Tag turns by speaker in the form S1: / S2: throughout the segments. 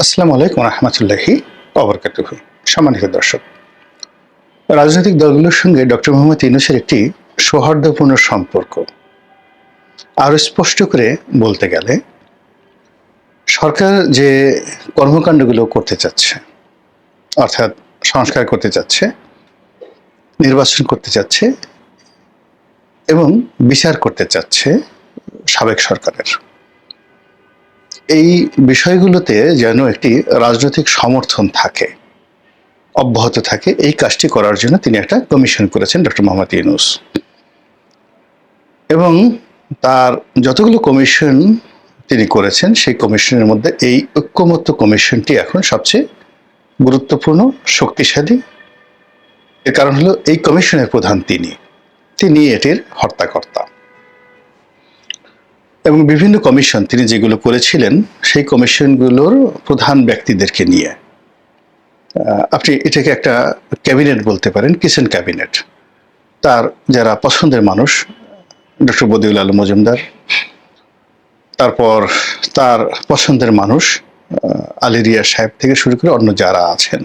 S1: আসসালামু আলাইকুম রহমতুল্লাহি ওয়া সম্মানিত দর্শক, রাজনৈতিক দলগুলোর সঙ্গে ডক্টর মোহাম্মদ ইউনূসের একটি সৌহার্দ্যপূর্ণ সম্পর্ক। আরও স্পষ্ট করে বলতে গেলে, সরকার যে কর্মকাণ্ডগুলো করতে চাচ্ছে, অর্থাৎ সংস্কার করতে চাচ্ছে, নির্বাচন করতে চাচ্ছে এবং বিচার করতে চাচ্ছে সাবেক সরকারের, এই বিষয়গুলোতে যেন একটি রাজনৈতিক সমর্থন থাকে, অব্যাহত থাকে, এই কাজটি করার জন্য তিনি একটা কমিশন করেছেন ডক্টর মোহাম্মদ ইউনূস। এবং তার যতগুলো কমিশন তিনি করেছেন, সেই কমিশনের মধ্যে এই ঐক্যমত্য কমিশনটি এখন সবচেয়ে গুরুত্বপূর্ণ, শক্তিশালী। এর কারণ হলো এই কমিশনের প্রধান তিনি এটির হর্তাকর্তা। এবং বিভিন্ন কমিশন তিনি যেগুলো করেছিলেন, সেই কমিশনগুলোর প্রধান ব্যক্তিদেরকে নিয়ে, আপনি এটাকে একটা ক্যাবিনেট বলতে পারেন, কিচেন ক্যাবিনেট। তার যারা পছন্দের মানুষ, ডক্টর বদিউল আলম মজুমদার, তারপর তার পছন্দের মানুষ আলী রিয়াজ সাহেব থেকে শুরু করে অন্য যারা আছেন,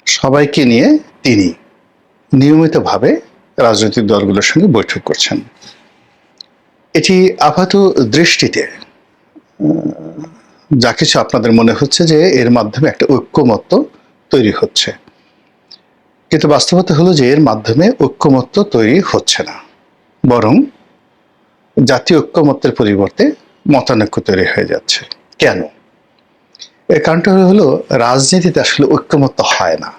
S1: সবাইকে নিয়ে তিনি নিয়মিতভাবে রাজনৈতিক দলগুলোর সঙ্গে বৈঠক করছেন। এটি আপাত দৃষ্টিতে যা কিছু আপনাদের মনে হচ্ছে যে এর মাধ্যমে একটা ঐক্যমত্য তৈরি হচ্ছে, কিন্তু বাস্তবতা হলো যে এর মাধ্যমে ঐক্যমত্য তৈরি হচ্ছে না, বরং জাতীয় ঐক্যমত্যের পরিবর্তে মতানৈক্য তৈরি হয়ে যাচ্ছে। কেন? এর কারণটা হলো রাজনীতিতে আসলে ঐক্যমত্য হয় না।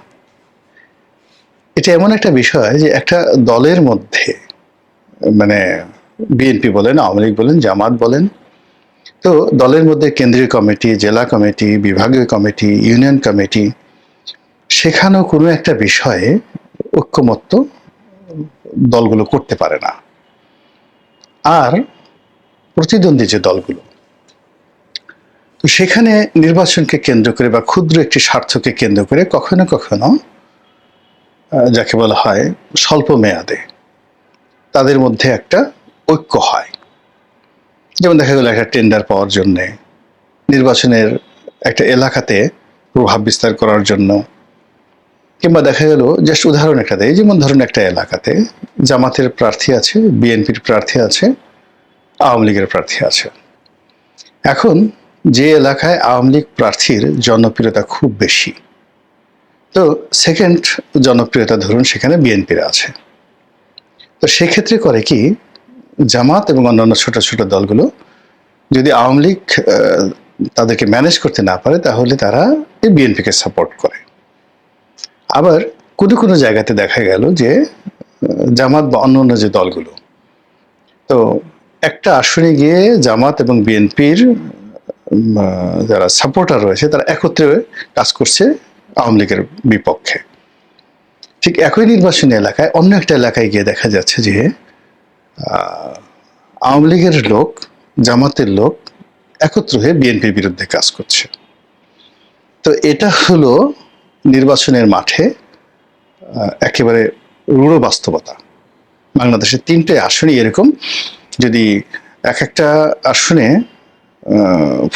S1: এটা এমন একটা বিষয় যে একটা দলের মধ্যে, মানে বিএনপি বলেন, আওয়ামী লীগ বলেন, জামাত বলেন, তো দলের মধ্যে কেন্দ্রীয় কমিটি, জেলা কমিটি, বিভাগীয় কমিটি, ইউনিয়ন কমিটি, সেখানেও কোনো একটা বিষয়ে ঐক্যমত্য দলগুলো করতে পারে না। আর প্রতিদ্বন্দ্বী যে দলগুলো, তো সেখানে নির্বাচনকে কেন্দ্র করে বা ক্ষুদ্র একটি স্বার্থকে কেন্দ্র করে কখনো কখনো যাকে বলা হয় স্বল্প মেয়াদে তাদের মধ্যে একটা ঐক্য হয়। যেমন দেখা গেল একটা টেন্ডার পাওয়ার জন্যে, নির্বাচনের একটা এলাকাতে প্রভাব বিস্তার করার জন্য, কিংবা দেখা গেল জাস্ট উদাহরণ একটা দেয়, যেমন ধরুন একটা এলাকাতে জামাতের প্রার্থী আছে, বিএনপির প্রার্থী আছে, আওয়ামী লীগের প্রার্থী আছে। এখন যে এলাকায় আওয়ামী লীগ প্রার্থীর জনপ্রিয়তা খুব বেশি, তো সেকেন্ড জনপ্রিয়তা ধরুন সেখানে বিএনপির আছে, তো সেক্ষেত্রে করে কি, জামাত এবং অন্যান্য ছোট ছোট দলগুলো যদি আওয়ামী লীগ তাদেরকে ম্যানেজ করতে না পারে, তাহলে তারা এই বিএনপিকে সাপোর্ট করে। আবার কোনো কোনো জায়গাতে দেখা গেল যে জামাত বা অন্য যে দলগুলো, তো একটা আসনে গিয়ে জামাত এবং বিএনপির যারা সাপোর্টার রয়েছে, তারা একত্রে কাজ করছে আওয়ামী লীগের বিপক্ষে। ঠিক একই নির্বাচনী এলাকায় অন্য একটা এলাকায় গিয়ে দেখা যাচ্ছে যে আওয়ামী লীগের লোক, জামাতের লোক একত্র হয়ে বিএনপির বিরুদ্ধে কাজ করছে। তো এটা হলো নির্বাচনের মাঠে একেবারে রূঢ় বাস্তবতা। বাংলাদেশের 3টে আসনে এরকম, যদি এক একটা আসনে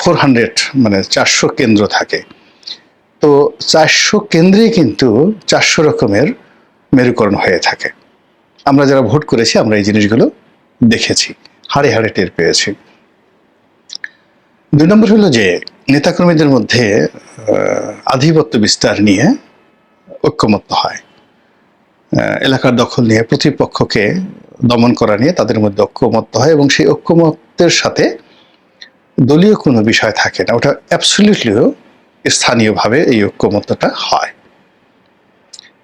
S1: 400 মানে 400 কেন্দ্র থাকে, তো 400 কেন্দ্রেই কিন্তু 400 রকমের মেরুকরণ হয়ে থাকে। আমরা যারা ভোট করেছি, আমরা এই জিনিসগুলো দেখেছি, হাড়ে হাড়ে টের পেয়েছি। 2 নম্বর হলো যে নেতাকর্মীদের মধ্যে আধিপত্য বিস্তার নিয়ে ঐক্যমত্য হয়, এলাকার দখল নিয়ে প্রতিপক্ষকে দমন করা নিয়ে তাদের মধ্যে ঐক্যমত্য হয়, এবং সেই ঐক্যমত্যের সাথে দলীয় কোনো বিষয় থাকে না, ওটা অ্যাবসলিউটলি স্থানীয়ভাবে এই ঐক্যমত্যটা হয়।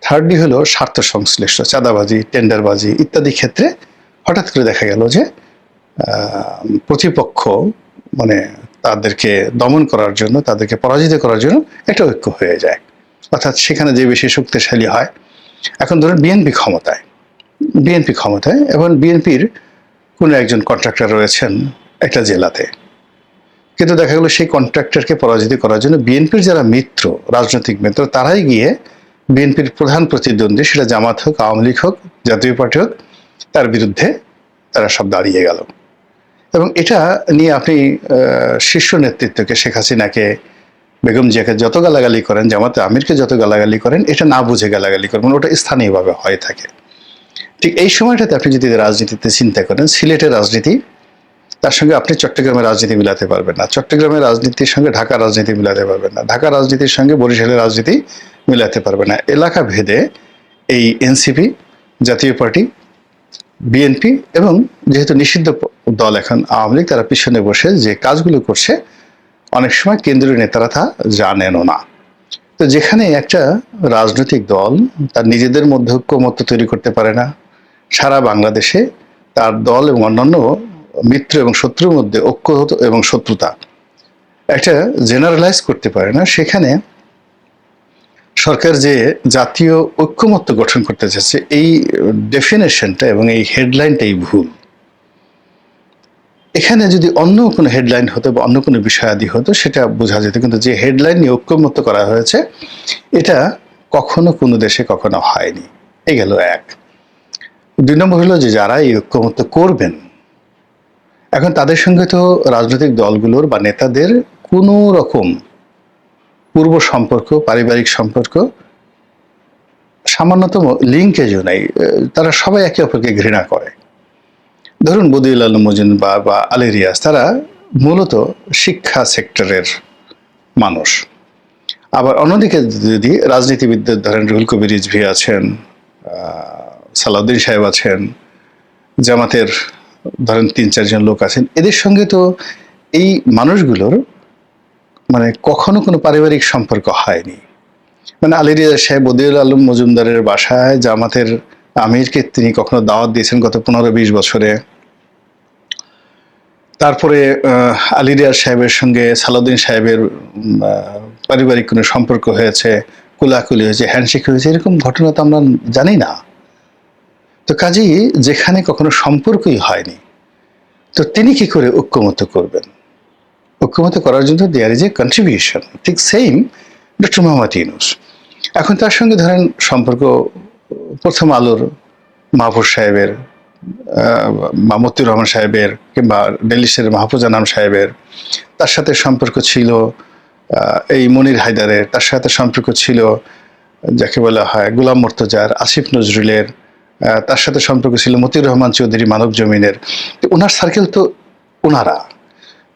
S1: থার্ডলি হলো স্বার্থ সংশ্লিষ্ট চাঁদাবাজি, টেন্ডারবাজি ইত্যাদি ক্ষেত্রে হঠাৎ করে দেখা গেল যে প্রতিপক্ষ মানে তাদেরকে দমন করার জন্য, তাদেরকে পরাজিত করার জন্য একটা ঐক্য হয়ে যায়, অর্থাৎ সেখানে যে বেশি শক্তিশালী হয়। এখন ধরুন বিএনপি ক্ষমতায়, এবং বিএনপির কোনো একজন কন্ট্রাক্টর রয়েছেন একটা জেলাতে, কিন্তু দেখা গেল সেই কন্ট্রাক্টরকে পরাজিত করার জন্য বিএনপির যারা মিত্র, রাজনৈতিক মিত্র, তারাই গিয়ে বিএনপির প্রধান প্রতিদ্বন্দ্বী, সেটা জামাত হোক, আওয়ামী লীগ হোক, জাতীয় পার্টি হোক, তার বিরুদ্ধে তারা সব দাঁড়িয়ে গেল। এবং এটা নিয়ে আপনি শীর্ষ নেতৃত্বকে, শেখ হাসিনাকে, বেগম জিয়াকে যত গালাগালি করেন, জামাতে আমিরকে যত গালাগালি করেন, এটা না বুঝে গালাগালি করবেন, ওটা স্থানীয়ভাবে হয়ে থাকে। ঠিক এই সময়টাতে আপনি যদি রাজনীতিতে চিন্তা করেন, সিলেটের রাজনীতি তার সঙ্গে আপনি চট্টগ্রামের রাজনীতি মিলাতে পারবেন না, চট্টগ্রামের রাজনীতির সঙ্গে ঢাকার রাজনীতি মিলাতে পারবেন না, ঢাকার রাজনীতির সঙ্গে বরিশালের রাজনীতি মিলাতে পারবেন না। এলাকা ভেদে এই এনসিপি, জাতীয় পার্টি, বিএনপি এবং যেহেতু নিষিদ্ধ দল এখন আওয়ামী লীগ, তারা পিছনে বসে যে কাজগুলো করছে অনেক সময় কেন্দ্রীয় নেতারা তা জানেনও না। তো যেখানে একটা রাজনৈতিক দল তার নিজেদের মধ্যে ঐক্যমত্য তৈরি করতে পারে না, সারা বাংলাদেশে তার দল এবং অন্যান্য মিত্র এবং শত্রুর মধ্যে ঐক্য এবং শত্রুতা একটা জেনারেলাইজ করতে পারে না, সেখানে সরকার যে জাতীয় ঐক্যমত্য গঠন করতে চাচ্ছে, এই ডেফিনেশনটা এবং এই হেডলাইনটাই ভুল। এখানে যদি অন্য কোনো হেডলাইন হতো বা অন্য কোনো বিষয়াদি হতো সেটা বোঝা যেত, কিন্তু যে হেডলাইন নিয়ে ঐক্যমত্য করা হয়েছে এটা কখনো কোনো দেশে কখনো হয়নি। এই গেল এক। 2 নম্বর হলো যে যারা এই ঐক্যমত্য করবেন, এখন তাদের সঙ্গে তো রাজনৈতিক দলগুলোর বা নেতাদের কোনো রকম পূর্ব সম্পর্ক, পারিবারিক সম্পর্ক, সামান্যতম লিঙ্কেজও নাই। তারা সবাই একে অপরকে ঘৃণা করে। ধরুন বদিউল আলম মজুমদার বা আলী রিয়াজ, তারা মূলত শিক্ষা সেক্টরের মানুষ। আবার অন্যদিকে যদি রাজনীতিবিদদের ধরেন, রুহুল কবির রিজভী আছেন, সালাউদ্দিন সাহেব আছেন, জামাতের ধরেন 3-4 জন লোক আছেন, এদের সঙ্গে তো এই মানুষগুলোর মানে কখনো কোনো পারিবারিক সম্পর্ক হয়নি। মানে আলী রিয়াজ সাহেব বদিউল আলম মজুমদারের বাসায় জামাতের আমিরকে তিনি কখনো দাওয়াত দিয়েছেন গত 15-20 বছরে। তারপরে আলী রিয়াজ সাহেবের সঙ্গে সালাউদ্দিন সাহেবের পারিবারিক কোনো সম্পর্ক হয়েছে, কোলাকুলি হয়েছে, হ্যান্ডশেক হয়েছে, এরকম ঘটনা তো আমরা জানি না। তো কাজেই যেখানে কখনো সম্পর্কই হয়নি, তো তিনি কি করে ঐক্যমত্য করবেন? ঐক্যমত্য করার জন্য দেয়ার ইজ এ কন্ট্রিবিউশন। ঠিক সেম ডক্টর মোহাম্মদ ইউনূস। এখন তার সঙ্গে ধরেন সম্পর্ক প্রথম আলোর মাহফুজ সাহেবের, মতিউর রহমান সাহেবের, কিংবা ডেলিসের মাহফুজ আনাম সাহেবের, তার সাথে সম্পর্ক ছিল এই মনির হায়দারের, তার সাথে সম্পর্ক ছিল যাকে বলা হয় গোলাম মুর্তজার, আসিফ নজরুলের, তার সাথে সম্পর্ক ছিল মতিউর রহমান চৌধুরী মানব জমিনের। ওনার সার্কেল তো ওনারা।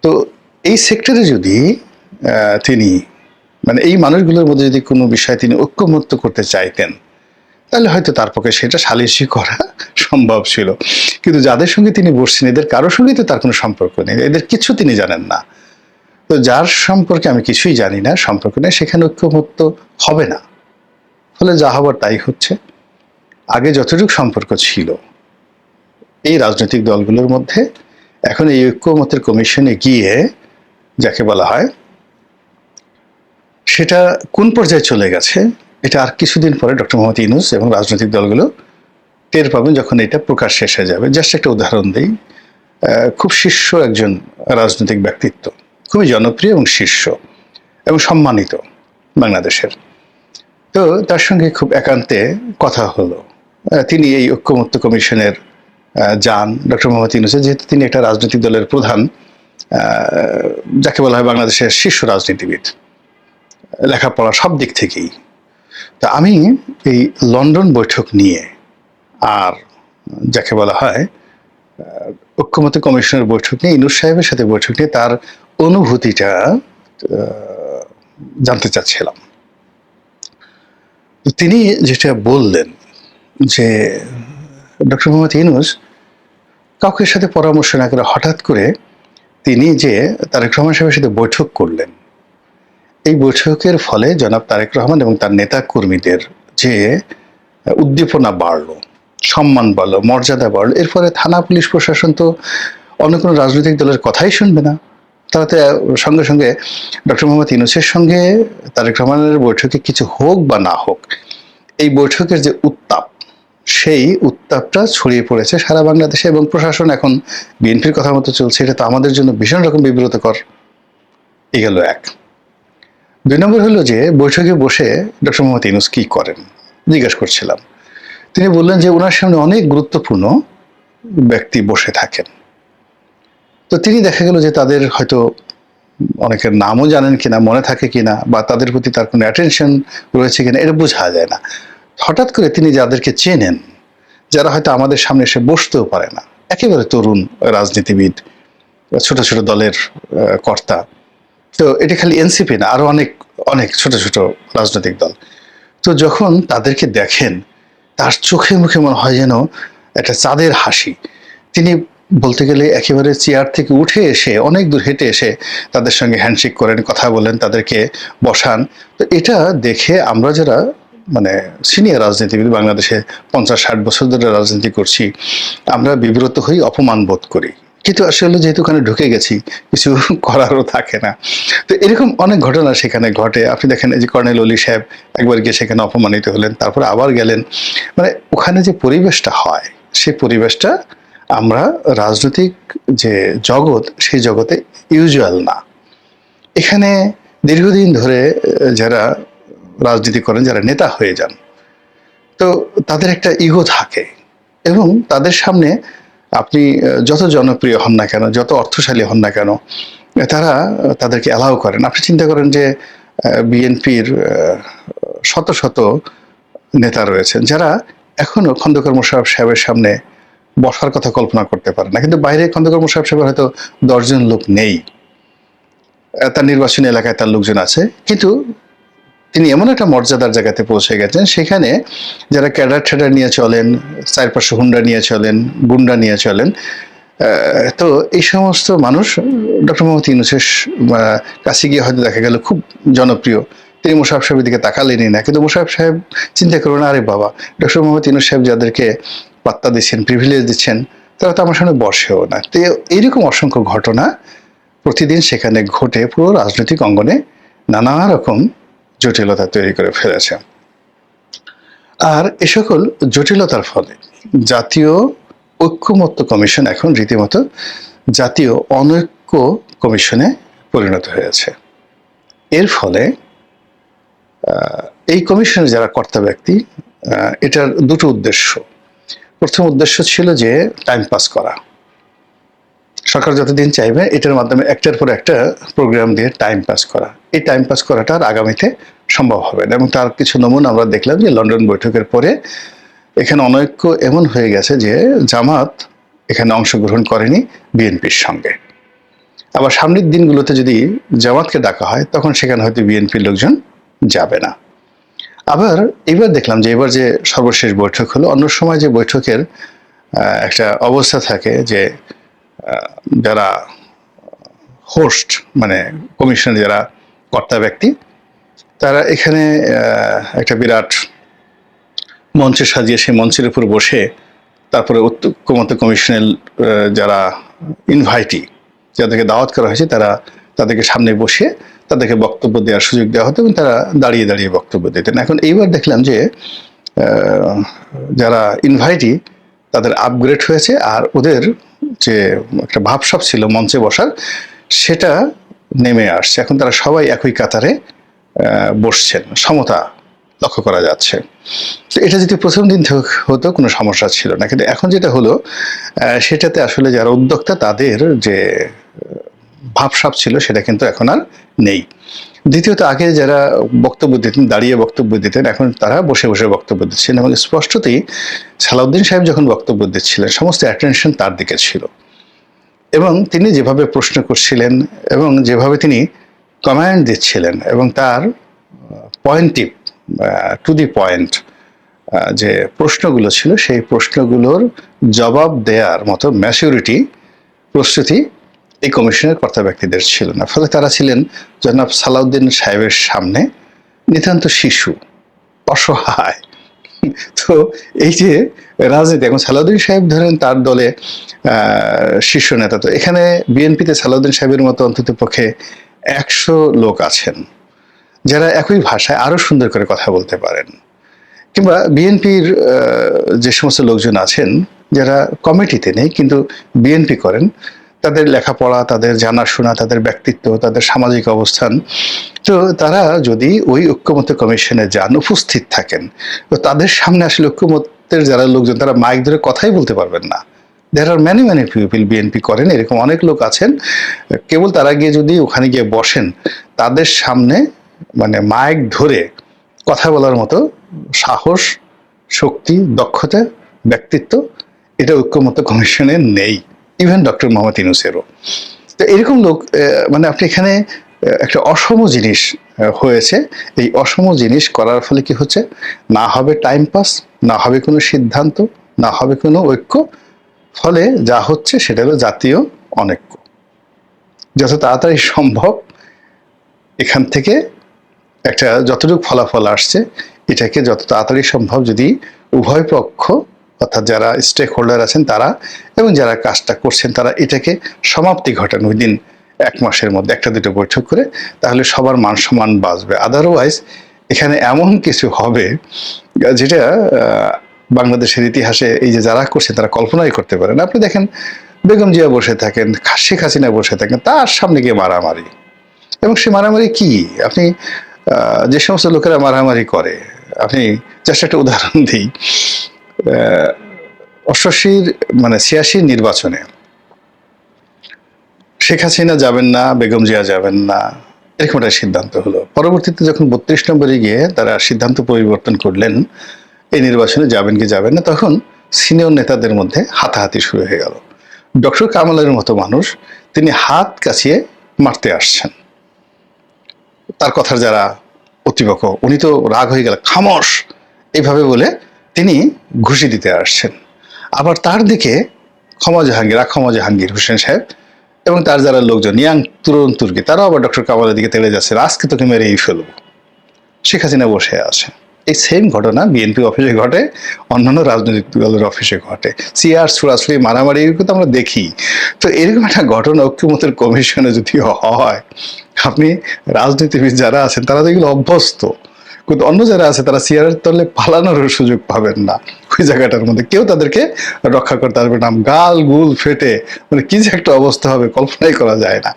S1: তো এই সেক্টরে যদি তিনি মানে এই মানুষগুলোর মধ্যে যদি কোনো বিষয়ে তিনি ঐক্যমত্য করতে চাইতেন, তাহলে হয়তো তার পক্ষে সেটা সালিশি করা সম্ভব ছিল। কিন্তু যাদের সঙ্গে তিনি বসছেন, এদের কারোর সঙ্গে তো তার কোনো সম্পর্ক নেই, এদের কিছু তিনি জানেন না। তো যার সম্পর্কে আমি কিছুই জানি না, সম্পর্ক নেই, সেখানে ঐক্যমত্য হবে না। ফলে যা হবার তাই হচ্ছে। আগে যতটুকু সম্পর্ক ছিল এই রাজনৈতিক দলগুলোর মধ্যে, এখন এই ঐক্যমতের কমিশনে গিয়ে যাকে বলা হয় সেটা কোন পর্যায়ে চলে গেছে, এটা আর কিছুদিন পরে ডক্টর মোহাম্মদ ইউনূস এবং রাজনৈতিক দলগুলো টের পাবেন, যখন এটা প্রকাশ শেষ হয়ে যাবে। জাস্ট একটা উদাহরণ দিই, খুব শীর্ষ একজন রাজনৈতিক ব্যক্তিত্ব, খুবই জনপ্রিয় এবং শীর্ষ এবং সম্মানিত বাংলাদেশের, তো তার সঙ্গে খুব একান্তে কথা হলো। তিনি এই ঐক্যমত্য কমিশনের যান ডক্টর মোহাম্মদ ইউনূসের, যেহেতু তিনি একটা রাজনৈতিক দলের প্রধান, যাকে বলা হয় বাংলাদেশের শীর্ষ রাজনীতিবিদ, লেখাপড়া সব দিক থেকেই। তা আমি এই লন্ডন বৈঠক নিয়ে আর যাকে বলা হয় ঐক্যমত্য কমিশনের বৈঠক নিয়ে, ইউনূস সাহেবের সাথে বৈঠক নিয়ে তার অনুভূতিটা জানতে চাচ্ছিলাম। তিনি যেটা বললেন যে ডক্টর মোহাম্মদ ইউনূস কাউকে সাথে পরামর্শ না করে হঠাৎ করে তিনি যে তারেক রহমান সাহেবের সাথে বৈঠক করলেন, এই বৈঠকের ফলে জনাব তারেক রহমান এবং তার নেতা কর্মীদের যে উদ্দীপনা বাড়লো, সম্মান বাড়লো, মর্যাদা বাড়লো, এর ফলে থানা পুলিশ প্রশাসন তো অন্য কোনো রাজনৈতিক দলের কথাই শুনবে না। তারা তো সঙ্গে সঙ্গে ডক্টর মোহাম্মদ ইউনূসের সঙ্গে তারেক রহমানের বৈঠকে কিছু হোক বা না হোক, এই বৈঠকের যে উত্তাপ, সেই উত্তাপটা ছড়িয়ে পড়েছে সারা বাংলাদেশে, এবং প্রশাসন এখন বিএনপির কথা মতো চলছে। এটা তো আমাদের জন্য ভীষণ রকম বিব্রতকর। এই গেল এক। 2 নম্বর হলো যে বৈঠকে বসে ডক্টর মোহাম্মদ ইউনূস কি করেন জিজ্ঞেস করছিলাম। তিনি বললেন যে ওনার সামনে অনেক গুরুত্বপূর্ণ ব্যক্তি বসে থাকেন, তো তিনি দেখা গেল যে তাদের হয়তো অনেকের নামও জানেন কিনা, মনে থাকে কিনা, বা তাদের প্রতি তার কোনো অ্যাটেনশন রয়েছে কিনা এটা বোঝা যায় না। হঠাৎ করে তিনি যাদেরকে চেনেন, যারা হয়তো আমাদের সামনে এসে বসতেও পারে না, একেবারে তরুণ রাজনীতিবিদ, ছোট ছোট দলের কর্তা, তো এটা খালি এনসিপি না, আরো অনেক অনেক ছোট ছোট রাজনৈতিক দল, তো যখন তাদেরকে দেখেন তার চোখে মুখে মনে হয় যেন একটা চাঁদের হাসি। তিনি বলতে গেলে একেবারে চেয়ার থেকে উঠে এসে অনেক দূর হেঁটে এসে তাদের সঙ্গে হ্যান্ডশেক করেন, কথা বলেন, তাদেরকে বসান। তো এটা দেখে আমরা যারা মানে সিনিয়র রাজনীতিবিদ, বাংলাদেশে 50-60 বছর ধরে রাজনীতি করছি, আমরা বিব্রত হই, অপমান বোধ করি। কিন্তু আসলে যেহেতু ওখানে ঢুকে গেছি, কিছু করারও থাকে না। তো এরকম অনেক ঘটনা সেখানে ঘটে। আপনি দেখেন এই যে কর্নেল অলি সাহেব একবার গিয়ে সেখানে অপমানিত হলেন, তারপরে আবার গেলেন। মানে ওখানে যে পরিবেশটা হয়, সেই পরিবেশটা আমরা রাজনৈতিক যে জগৎ, সেই জগতে ইউজুয়াল না। এখানে দীর্ঘদিন ধরে যারা রাজনীতি করেন, যারা নেতা হয়ে যান, তো তাদের একটা ইগো থাকে, এবং তাদের সামনে আপনি যত জনপ্রিয় হন না কেন, যত অর্থশালী হন না কেন, তারা তাদেরকে অ্যালাউ করেন। আপনি চিন্তা করেন যে বিএনপির শত শত নেতা রয়েছেন যারা এখনো খন্দকার মোশাররফ সাহেবের সামনে বসার কথা কল্পনা করতে পারে না, কিন্তু বাইরে খন্দকার মোশাররফ সাহেবের হয়তো 10 জন লোক নেই, তার নির্বাচনী এলাকায় তার লোকজন আছে, কিন্তু তিনি এমন একটা মর্যাদার জায়গাতে পৌঁছে গেছেন, সেখানে যারা ক্যাডার ঠ্যাডার নিয়ে চলেন, 4-5 হুন্ডা নিয়ে চলেন, গুন্ডা নিয়ে চলেন, তো এই সমস্ত মানুষ ডক্টর মোহাম্মদ ইউনূসের কাছে গিয়ে হয়তো দেখা গেল খুব জনপ্রিয়, তিনি মোশাররফ সাহেবের দিকে তাকালেনই না। কিন্তু মোশাররফ সাহেব চিন্তা করবেন, আরে বাবা, ডক্টর মোহাম্মদ ইউনূস সাহেব যাদেরকে পাত্তা দিচ্ছেন, প্রিভিলেজ দিচ্ছেন, তারা তো আমার সামনে বসেও না। তো এইরকম অসংখ্য ঘটনা প্রতিদিন সেখানে ঘটে, পুরো রাজনৈতিক অঙ্গনে নানা রকম জটিলতা তৈরি করে ফেলেছে। আর এ সকল জটিলতার ফলে জাতীয় ঐক্যমত্য কমিশন এখন রীতিমতো জাতীয় অনৈক্য কমিশনে পরিণত হয়েছে। এর ফলে এই কমিশনের যারা কর্তা ব্যক্তি, এটার দুটো উদ্দেশ্য। প্রথম উদ্দেশ্য ছিল যে টাইম পাস করা, সরকার যতদিন চাইবে এটার মাধ্যমে একটার পর একটা প্রোগ্রাম দিয়ে টাইম পাস করা। এই টাইম পাস করাটা আর আগামীতে সম্ভব হবে না, এবং তার কিছু নমুনা আমরা দেখলাম যে লন্ডন বৈঠকের পরে এখানে অনৈক্য এমন হয়ে গেছে যে জামাত এখানে অংশগ্রহণ করেনি বিএনপির সঙ্গে। আবার সামনের দিনগুলোতে যদি জামাতকে ডাকা হয়, তখন সেখানে হয়তো বিএনপির লোকজন যাবে না। আবার এবার দেখলাম যে এবার যে সর্বশেষ বৈঠক হলো, অন্য সময় যে বৈঠকের একটা অবস্থা থাকে যে যারা হোস্ট, মানে কমিশনের যারা কর্তা ব্যক্তি, তারা এখানে একটা বিরাট মঞ্চে সাজিয়ে সেই মঞ্চের উপর বসে তারপরে ঐক্যমত্য কমিশনের যারা ইনভাইটি, যাদেরকে দাওয়াত করা হয়েছে, তাদেরকে সামনে বসে তাদেরকে বক্তব্য দেওয়ার সুযোগ দেওয়া হতো, এবং তারা দাঁড়িয়ে দাঁড়িয়ে বক্তব্য দিতেন। এখন এইবার দেখলাম যে যারা ইনভাইটি, তাদের আপগ্রেড হয়েছে, আর ওদের যে একটা ভাবসাব ছিল মঞ্চে বসার, সেটা নেমে আসছে। এখন তারা সবাই একই কাতারে বসছেন, সমতা লক্ষ্য করা যাচ্ছে। তো এটা যদি প্রথম দিন হতো কোনো সমস্যা ছিল না, কিন্তু এখন যেটা হলো সেটাতে আসলে যারা উদ্যোক্তা, তাদের যে ভাবসাব ছিল সেটা কিন্তু এখন আর নেই। দ্বিতীয়ত, আগে যারা বক্তব্য দিতেন, দাঁড়িয়ে বক্তব্য দিতেন, এখন তারা বসে বসে বক্তব্য দিচ্ছেন, এবং স্পষ্টতই সালাউদ্দিন সাহেব যখন বক্তব্য দিচ্ছিলেন সমস্ত অ্যাটেনশন তার দিকে ছিল, এবং তিনি যেভাবে প্রশ্ন করছিলেন এবং যেভাবে তিনি কমান্ড দিচ্ছিলেন, এবং তার পয়েন্টিভ, টু দি পয়েন্ট যে প্রশ্নগুলো ছিল, সেই প্রশ্নগুলোর জবাব দেওয়ার মতো ম্যাচুরিটি, প্রস্তুতি এই কমিশনের কর্তা ব্যক্তিদের ছিল না। ফলে তারা ছিলেন জনাব সালাউদ্দিন সাহেবের সামনে নিতান্ত শিশু, অসহায়। তো এই যে রাজনীতি, এখন সালাউদ্দিন সাহেব ধরেন তার দলে শীর্ষ নেতা, তো এখানে বিএনপিতে সালাউদ্দিন সাহেবের মতো অন্তত পক্ষে 100 লোক আছেন যারা একই ভাষায় আরো সুন্দর করে কথা বলতে পারেন। কিংবা বিএনপির যে সমস্ত লোকজন আছেন যারা কমিটিতে নেই কিন্তু বিএনপি করেন, তাদের লেখাপড়া, তাদের জানাশোনা, তাদের ব্যক্তিত্ব, তাদের সামাজিক অবস্থান, তো তারা যদি ওই ঐক্যমত্য কমিশনে যান, উপস্থিত থাকেন, তো তাদের সামনে আসলে ঐক্যমত্যের যারা লোকজন, তারা মাইক ধরে কথাই বলতে পারবেন না, there are many many people BNP করেন, এরকম অনেক লোক আছেন। কেবল তারা গিয়ে যদি ওখানে গিয়ে বসেন, তাদের সামনে মানে মাইক ধরে কথা বলার মতো সাহস, শক্তি, দক্ষতা, ব্যক্তিত্ব এটা ঐক্যমত্য কমিশনে নেই, ইভেন ডক্টর মোহাম্মদ ইউনূসেরও। তো এরকম লোক মানে আপনি এখানে একটা অসম জিনিস হয়েছে। এই অসম জিনিস করার ফলে কি হচ্ছে, না হবে টাইম পাস, না হবে কোনো সিদ্ধান্ত, না হবে কোনো ঐক্য, ফলে যা হচ্ছে সেটা হলো জাতীয় অনৈক্য। যত তাড়াতাড়ি সম্ভব এখান থেকে একটা যতটুকু ফলাফল আসছে এটাকে যত তাড়াতাড়ি সম্ভব যদি উভয় পক্ষ অর্থাৎ যারা স্টেক হোল্ডার আছেন তারা এবং যারা কাজটা করছেন তারা এটাকে সমাপ্তি ঘটান উইদিন 1 মাসের মধ্যে 1-2 বৈঠক করে, তাহলে সবার মান সম্মান বাঁচবে। আদারওয়াইজ এখানে এমন কিছু হবে যেটা বাংলাদেশের ইতিহাসে এই যে যারা করছে তারা কল্পনাই করতে পারে না। আপনি দেখেন বেগম জিয়া বসে থাকেন, শেখ হাসিনা বসে থাকেন, তার সামনে গিয়ে মারামারি। এবং সে মারামারি কি, আপনি যে সমস্ত লোকেরা মারামারি করে, আপনি জাস্ট একটা উদাহরণ দিই, 88 মানে 86 নির্বাচনে শেখ হাসিনা যাবেন না, বেগম জিয়া যাবেন না, এরকম একটা সিদ্ধান্ত হলো। পরবর্তীতে যখন 32 নম্বরে গিয়ে তারা সিদ্ধান্ত পরিবর্তন করলেন এই নির্বাচনে যাবেন কি যাবেন না, তখন সিনিয়র নেতাদের মধ্যে হাতাহাতি শুরু হয়ে গেল। ডক্টর কামালের মতো মানুষ তিনি হাত কাছিয়ে মারতে আসছেন, তার কথার যারা প্রতিপক্ষ উনি তো রাগ হয়ে গেল, খামোশ এইভাবে বলে তিনি ঘুষি দিতে আসছেন। আবার তার দিকে ক্ষমা জাহাঙ্গীর হোসেন সাহেব এবং তার যারা লোকজন ইয়াং তরুণ তুর্কি তারাও আবার ডক্টর কামালের দিকে তেড়ে যাচ্ছে, আজকে তোকে মেরেই ফেলবো। শেখ হাসিনা বসে আছে। এই সেম ঘটনা বিএনপি অফিসে ঘটে, অন্যান্য রাজনৈতিক দলের অফিসে ঘটে, সিআর সুরাসরি মারামারি কিন্তু আমরা দেখি। তো এরকম একটা ঘটনা ঐক্যমত্যের কমিশনে যদি হয়, আপনি রাজনীতিবিদ যারা আছেন তারা তো এগুলো অভ্যস্ত, কিন্তু অন্য যারা আছে তারা সিআর তলে পালানোর সুযোগ পাবেন না। ওই জায়গাটার মধ্যে কেউ তাদেরকে রক্ষা করতে পারবে না, গাল গুল ফেটে মানে কি যে একটা অবস্থা হবে কল্পনাই করা যায় না।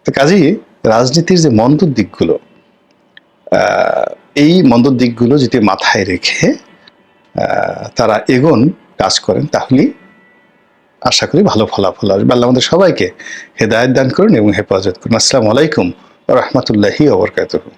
S1: তো কাজেই রাজনীতির যে মন্দ দিকগুলো, এই মন্দ দিকগুলো যদি মাথায় রেখে তারা এগোন, কাজ করেন, তাহলেই আশা করি ভালো ফলাফল আসবে। আল্লাহ আমাদের সবাইকে হেদায়েত দান করুন এবং হেফাজত করুন। আসসালামু আলাইকুম ওয়া রাহমাতুল্লাহি ওয়া বারাকাতুহু।